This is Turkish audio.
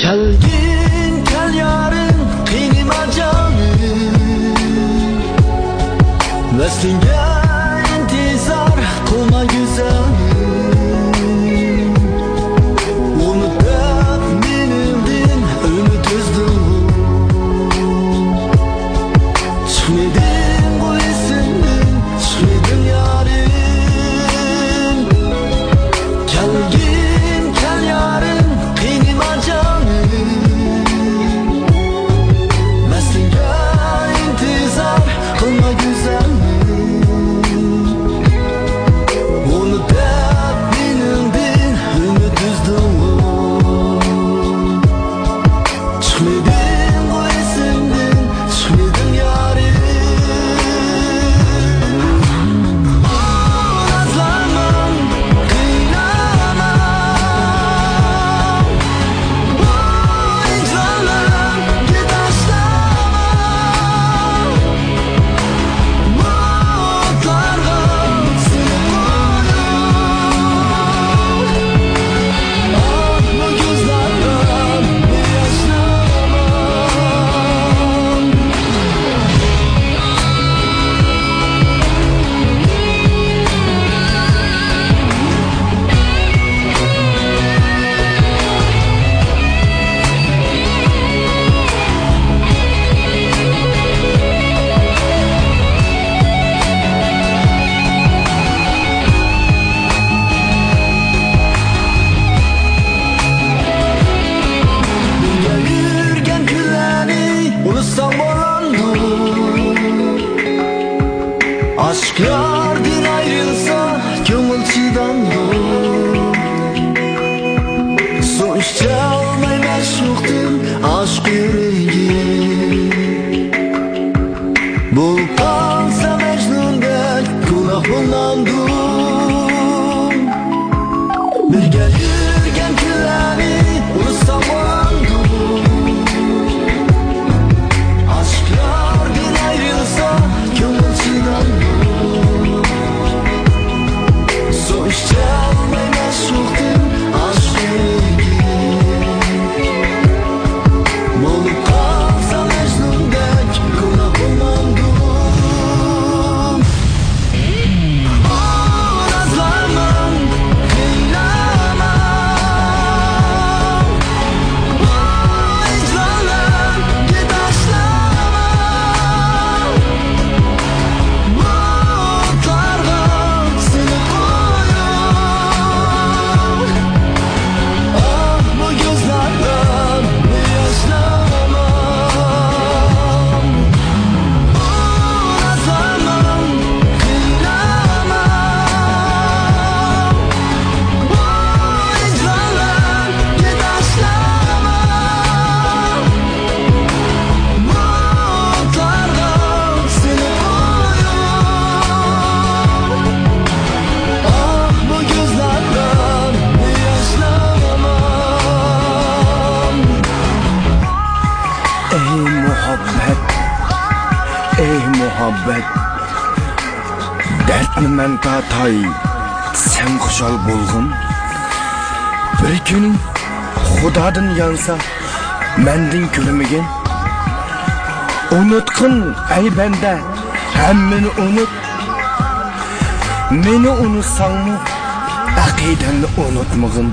Kelgin kel yarın kıynıma canım, veslinge intizar kılma güzelim. Unutup menildin ümit üzdüm, çıkmadım bu isimden, çıkmadım yarın. Kelgin kel yarın kıynıma canım, veslinge intizar kılma güzelim. Aşk yardan ayrılsa köngül çıdandı, sonuç çalmay meşhuktum aşk yüreği. Bulup kalsa Mecnun'dek kulak bulmandım. Birge yürgen külleri unutsam olandım. Aşk yardan ayrılsa köngül çıdandı, çalmay meşhuktum aşk yüreği. Bulup kalsa Mecnun'dek kulak olmandım. Nazlanmam, kıyamam, icranım git aşlamam. Bulutlarga seni ey muhabbet, dertni men tatay, sen kuşal bulgun. Bir gün Xudadan yansa, mendin külümügen. Unutkun ey bende, hemmini unut. Meni unutsan mı, akidenni unutmagın.